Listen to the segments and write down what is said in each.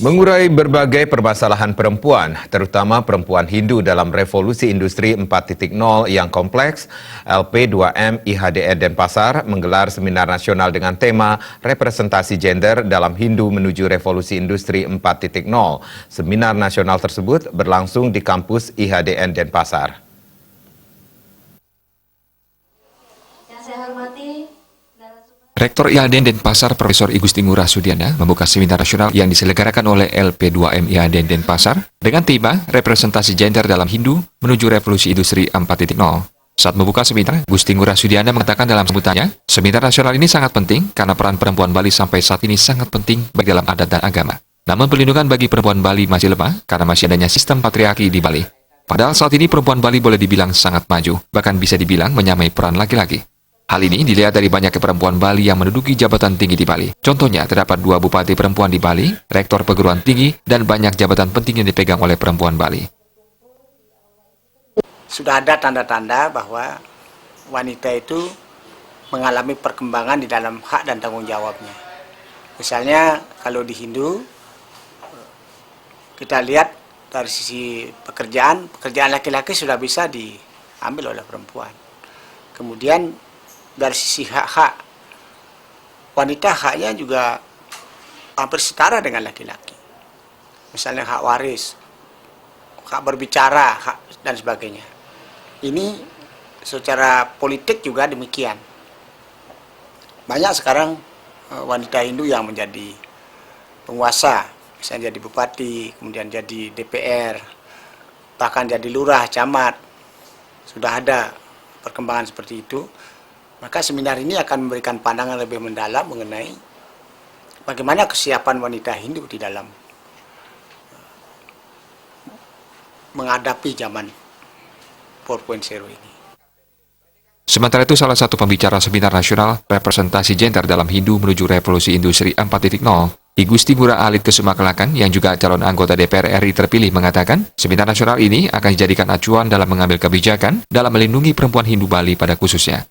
Mengurai berbagai permasalahan perempuan, terutama perempuan Hindu dalam revolusi industri 4.0 yang kompleks, LP2M IHDN Denpasar menggelar seminar nasional dengan tema representasi gender dalam Hindu menuju revolusi industri 4.0. Seminar nasional tersebut berlangsung di kampus IHDN Denpasar. Yang saya hormati Rektor IHDN Denpasar Profesor I Gusti Ngurah Sudiana membuka seminar nasional yang diselenggarakan oleh LP2M IHDN Denpasar dengan tema representasi gender dalam Hindu menuju revolusi industri 4.0. Saat membuka seminar, Gusti Ngurah Sudiana mengatakan dalam sambutannya, seminar nasional ini sangat penting karena peran perempuan Bali sampai saat ini sangat penting baik dalam adat dan agama. Namun perlindungan bagi perempuan Bali masih lemah karena masih adanya sistem patriarki di Bali. Padahal saat ini perempuan Bali boleh dibilang sangat maju, bahkan bisa dibilang menyamai peran laki-laki. Hal ini dilihat dari banyaknya perempuan Bali yang menduduki jabatan tinggi di Bali. Contohnya, terdapat 2 bupati perempuan di Bali, rektor perguruan tinggi, dan banyak jabatan penting yang dipegang oleh perempuan Bali. Sudah ada tanda-tanda bahwa wanita itu mengalami perkembangan di dalam hak dan tanggung jawabnya. Misalnya, kalau di Hindu, kita lihat dari sisi pekerjaan laki-laki sudah bisa diambil oleh perempuan. Kemudian, dari sisi hak-hak wanita, haknya juga hampir setara dengan laki-laki. Misalnya hak waris, hak berbicara, hak dan sebagainya. Ini secara politik juga demikian. Banyak sekarang wanita Hindu yang menjadi penguasa, misalnya jadi bupati, kemudian jadi DPR, bahkan jadi lurah, camat. Sudah ada perkembangan seperti itu. Maka seminar ini akan memberikan pandangan lebih mendalam mengenai bagaimana kesiapan wanita Hindu di dalam menghadapi zaman 4.0 ini. Sementara itu, salah satu pembicara seminar nasional representasi gender dalam Hindu menuju revolusi industri 4.0, I Gusti Ngurah Alit Kesumakelakan yang juga calon anggota DPR RI terpilih mengatakan, seminar nasional ini akan dijadikan acuan dalam mengambil kebijakan dalam melindungi perempuan Hindu Bali pada khususnya.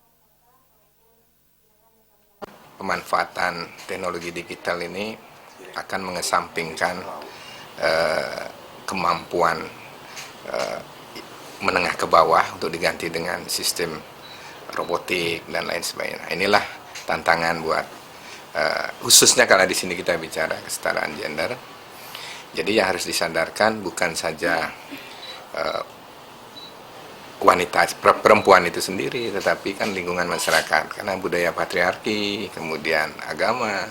Pemanfaatan teknologi digital ini akan mengesampingkan kemampuan menengah ke bawah untuk diganti dengan sistem robotik dan lain sebagainya. Inilah tantangan buat khususnya kalau di sini kita bicara kesetaraan gender. Jadi yang harus disadarkan bukan saja wanita, perempuan itu sendiri, tetapi kan lingkungan masyarakat, karena budaya patriarki, kemudian agama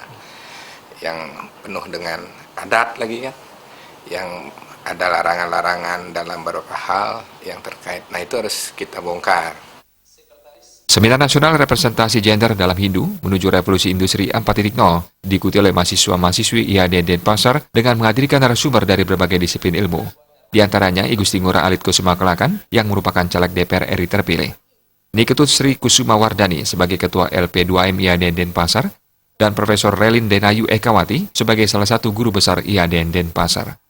yang penuh dengan adat lagi kan, yang ada larangan-larangan dalam beberapa hal yang terkait. Nah, itu harus kita bongkar. Seminar nasional representasi gender dalam Hindu menuju revolusi industri 4.0 diikuti oleh mahasiswa-mahasiswi IHDN Denpasar dengan menghadirkan narasumber dari berbagai disiplin ilmu. Di antaranya I Gusti Ngurah Alit Kesumakelakan yang merupakan caleg DPR RI terpilih. Niketut Sri Kusuma Wardani sebagai Ketua LP2M IHDN Denpasar dan Profesor Relin Denayu Ekawati sebagai salah satu guru besar IHDN Denpasar.